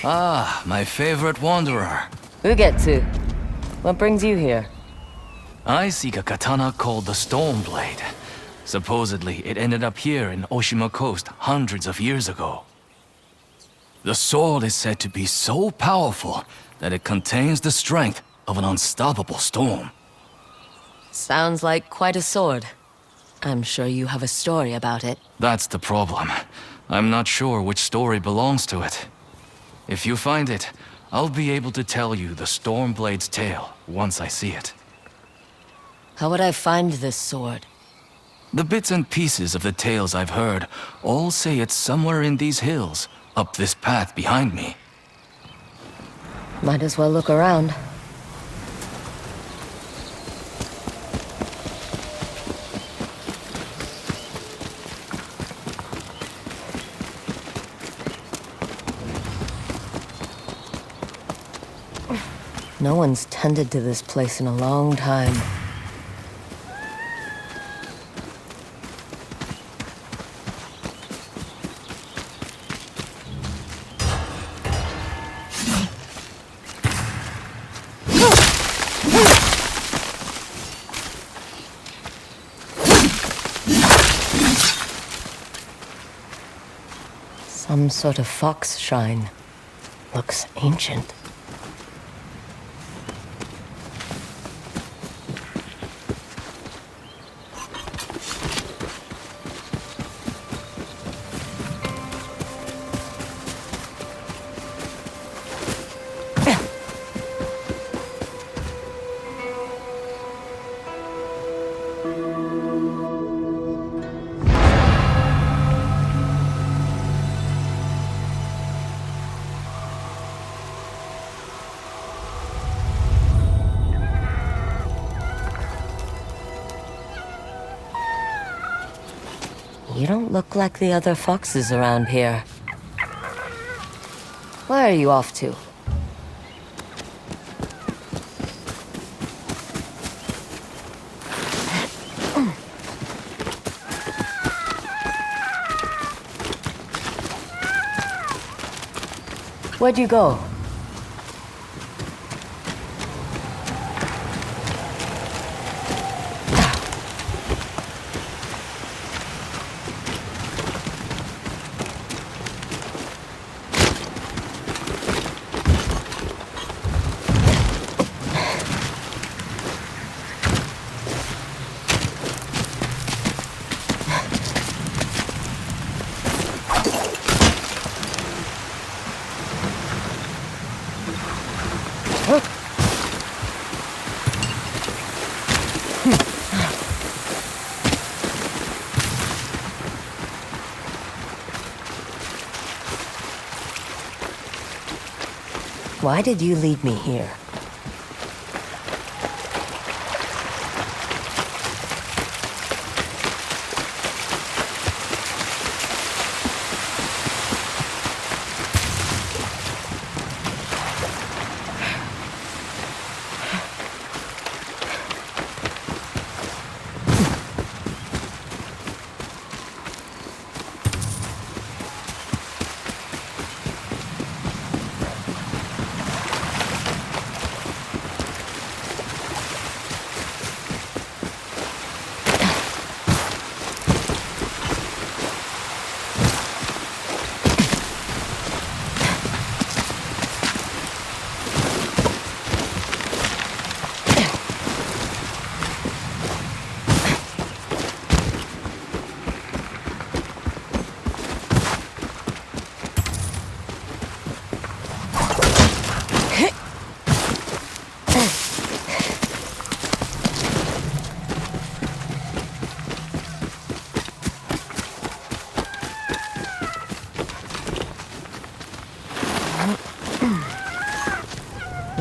Ah, my favorite wanderer. Ugetsu. What brings you here? I seek a katana called the Stormblade. Supposedly, it ended up here in Oshima Coast hundreds of years ago. The sword is said to be so powerful that it contains the strength of an unstoppable storm. Sounds like quite a sword. I'm sure you have a story about it. That's the problem. I'm not sure which story belongs to it. If you find it, I'll be able to tell you the Stormblade's tale once I see it. How would I find this sword? The bits and pieces of the tales I've heard all say it's somewhere in these hills, up this path behind me. Might as well look around. No one's tended to this place in a long time. Some sort of fox shrine. Looks ancient. You don't look like the other foxes around here. Where are you off to? Where'd you go? Why did you lead me here?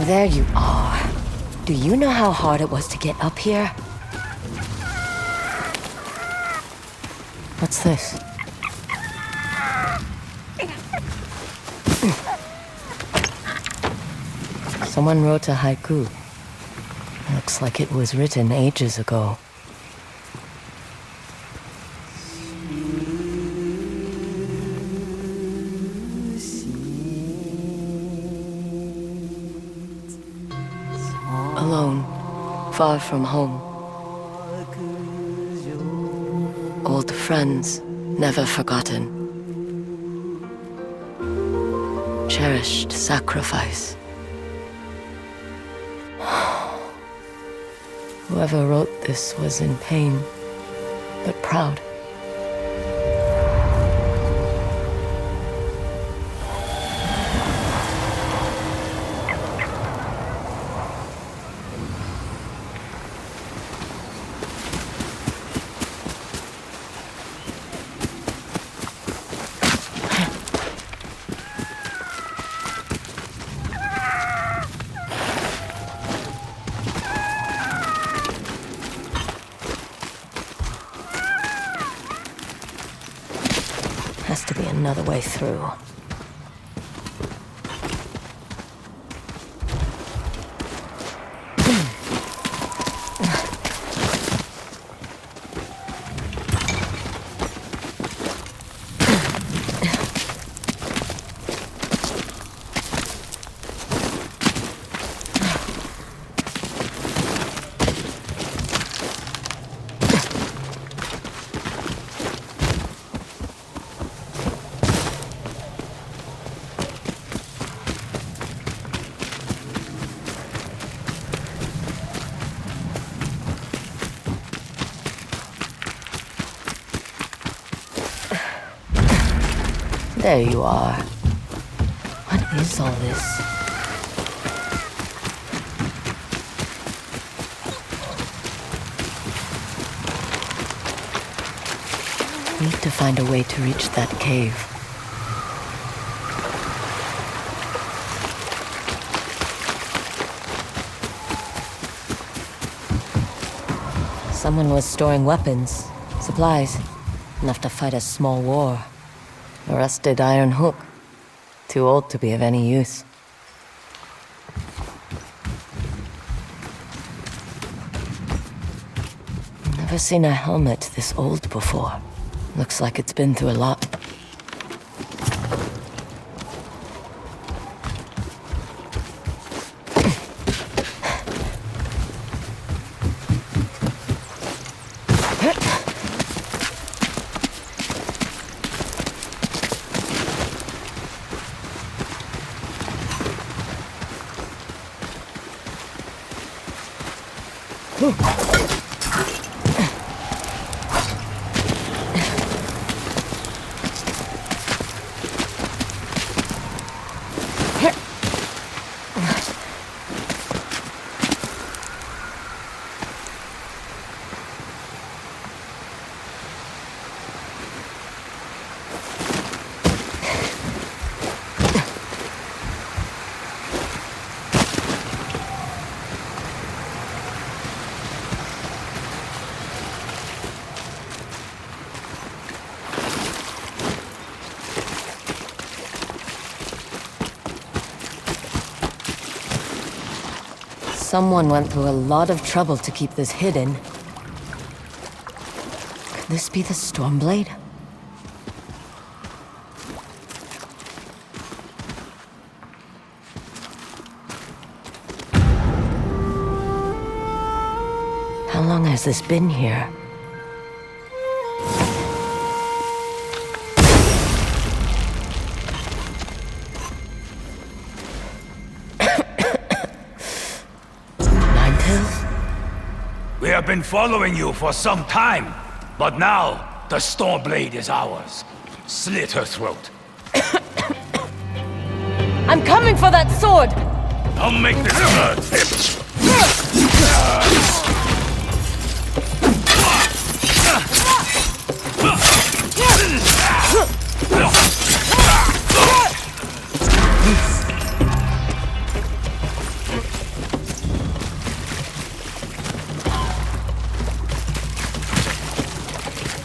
There you are. Do you know how hard it was to get up here? What's this? Someone wrote a haiku. Looks like it was written ages ago. alone, far from home. Old friends, never forgotten. Cherished sacrifice. Whoever wrote this was in pain, but proud. Has to be another way through. There you are. What is all this? Need to find a way to reach that cave. Someone was storing weapons, supplies, enough to fight a small war. A rusted iron hook. Too old to be of any use. Never seen a helmet this old before. Looks like it's been through a lot. Someone went through a lot of trouble to keep this hidden. Could this be the Stormblade? How long has this been here? We have been following you for some time, but now the Stormblade is ours. Slit her throat. I'm coming for that sword! I'll make this hurt!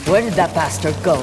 Where did that bastard go?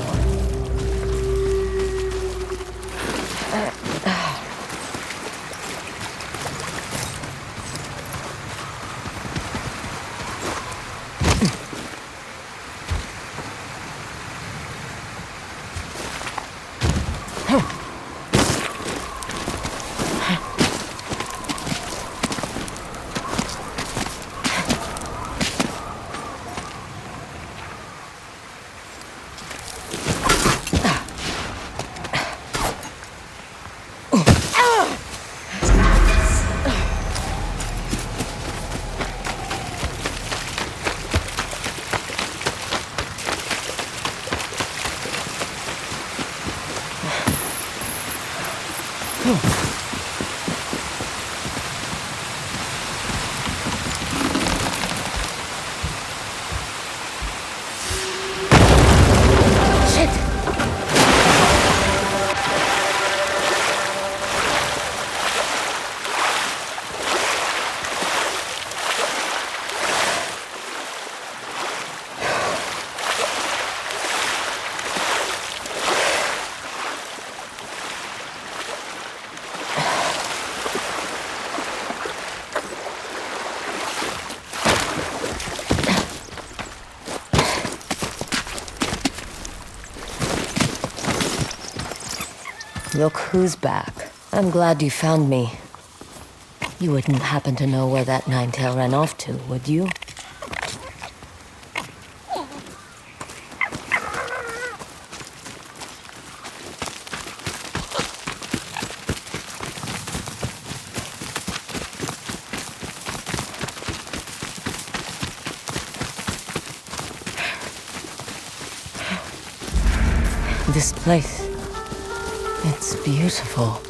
Look who's back. I'm glad you found me. You wouldn't happen to know where that nine-tail ran off to, would you? This place, it's beautiful.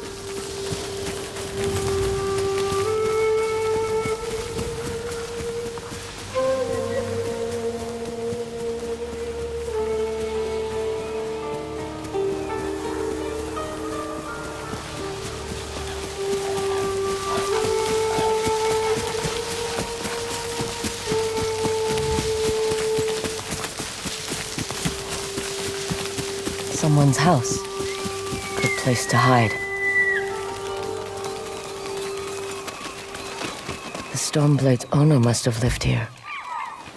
Someone's house. Good place to hide. The Stormblade's owner must have lived here.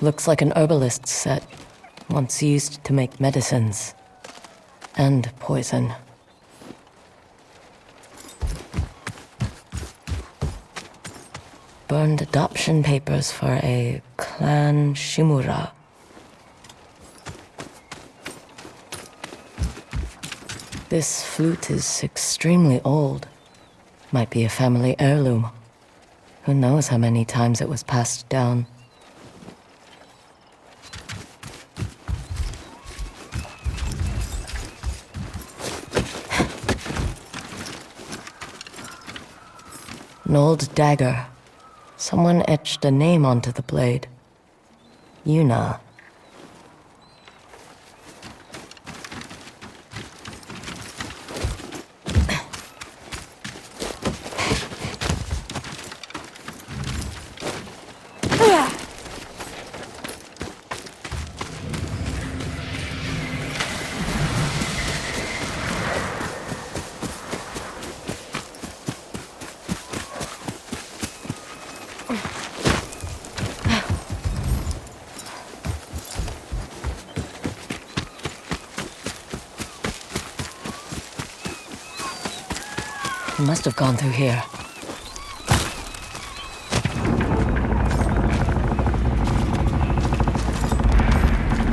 Looks like an herbalist's set, once used to make medicines. And poison. Burned adoption papers for a clan Shimura. This flute is extremely old. Might be a family heirloom. Who knows how many times it was passed down. An old dagger. Someone etched a name onto the blade. Yuna. He must have gone through here.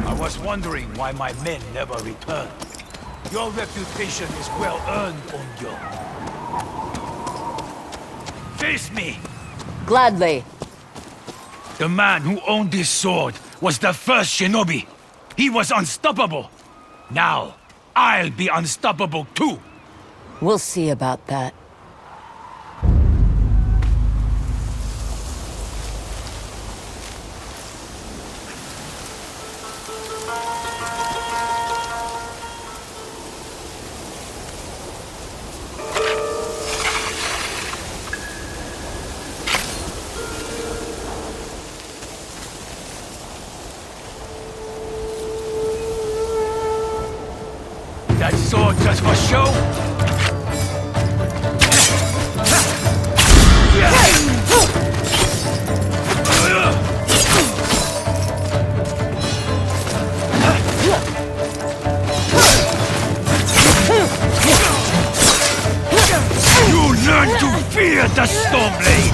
I was wondering why my men never returned. Your reputation is well earned, Onyo. Face me! Gladly. The man who owned this sword was the first shinobi. He was unstoppable. Now, I'll be unstoppable too. We'll see about that. That sword just for show? You learn to fear the Stormblade!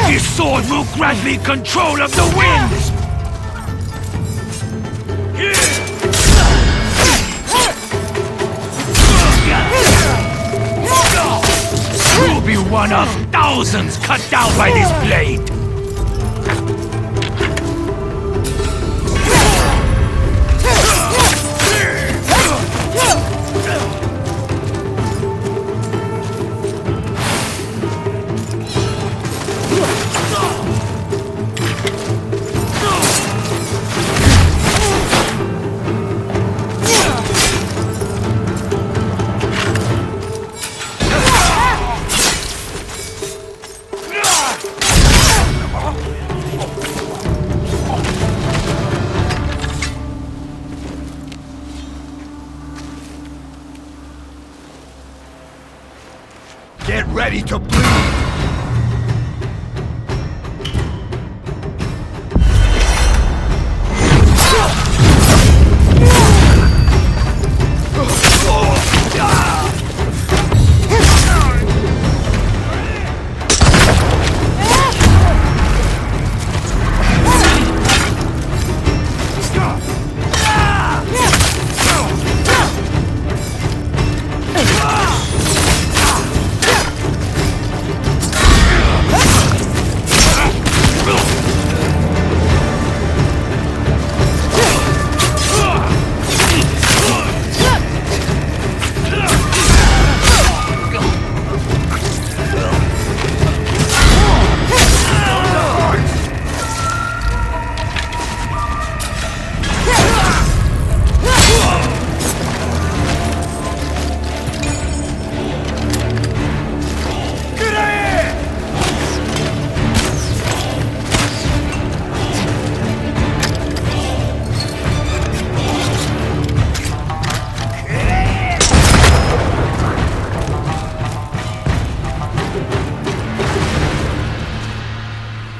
This sword will grant me control of the winds! one of thousands cut down by this blade! Get ready to bleed!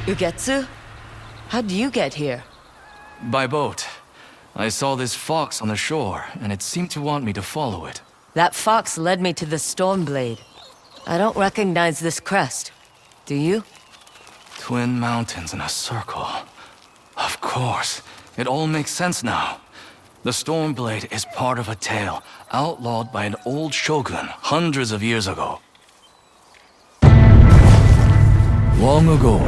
Ugetsu? How'd you get here? By boat. I saw this fox on the shore, and it seemed to want me to follow it. That fox led me to the Stormblade. I don't recognize this crest. Do you? Twin mountains in a circle. Of course. It all makes sense now. The Stormblade is part of a tale outlawed by an old shogun hundreds of years ago. Long ago,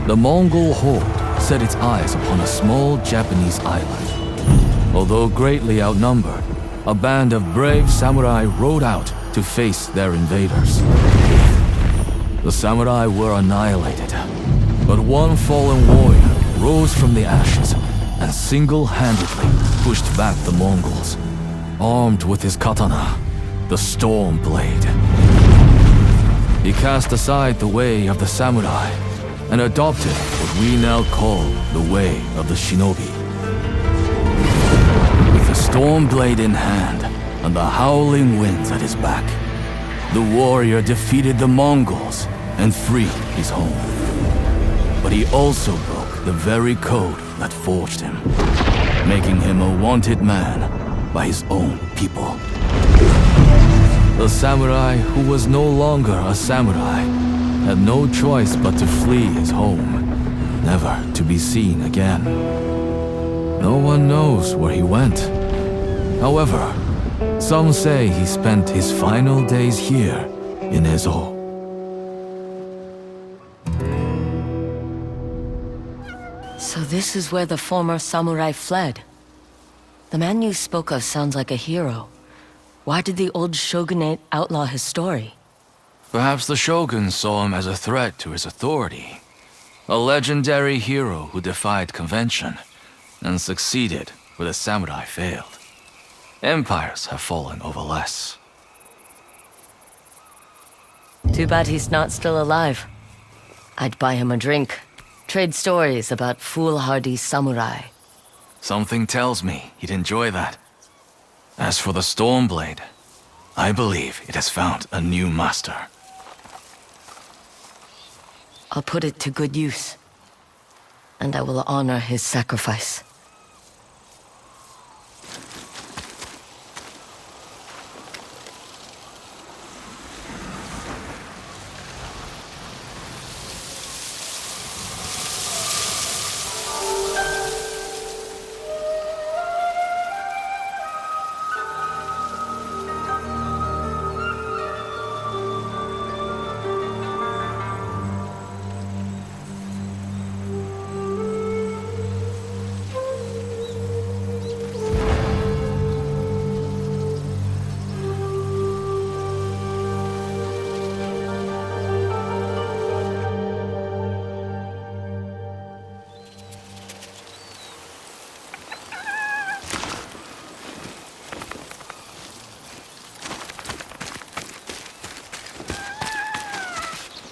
the Mongol horde set its eyes upon a small Japanese island. Although greatly outnumbered, a band of brave samurai rode out to face their invaders. The samurai were annihilated, but one fallen warrior rose from the ashes and single-handedly pushed back the Mongols, armed with his katana, the Stormblade. He cast aside the way of the samurai and adopted what we now call the way of the shinobi. With the Stormblade in hand and the howling winds at his back, the warrior defeated the Mongols and freed his home. But he also broke the very code that forged him, making him a wanted man by his own people. The samurai who was no longer a samurai had no choice but to flee his home, never to be seen again. No one knows where he went. However, some say he spent his final days here in Ezo. So this is where the former samurai fled. The man you spoke of sounds like a hero. Why did the old shogunate outlaw his story? Perhaps the shogun saw him as a threat to his authority. A legendary hero who defied convention and succeeded where the samurai failed. Empires have fallen over less. Too bad he's not still alive. I'd buy him a drink, trade stories about foolhardy samurai. Something tells me he'd enjoy that. As for the Stormblade, I believe it has found a new master. I'll put it to good use, and I will honor his sacrifice.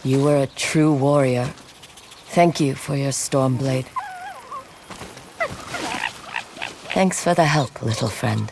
You were a true warrior. Thank you for your Stormblade. Thanks for the help, little friend.